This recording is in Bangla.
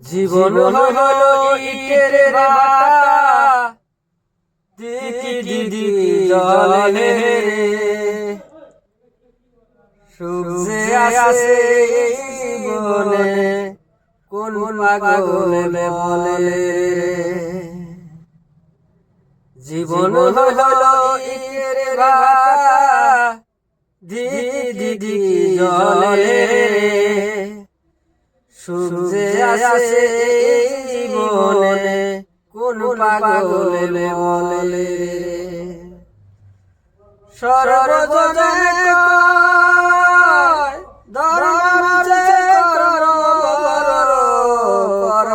জীবন হলো ইটের ভাটা, দিকি দিকি জলে রে। সুখ যে আছে জীবনে কোন পাগলে বলে রে। জীবন হলো ইটের ভাটা, দিকি দিকি জলে রে। সুখ যে আছে জীবনে কোন পাগলে বলে রে। সর্বজনে কয় ধর্ম যে করো, কর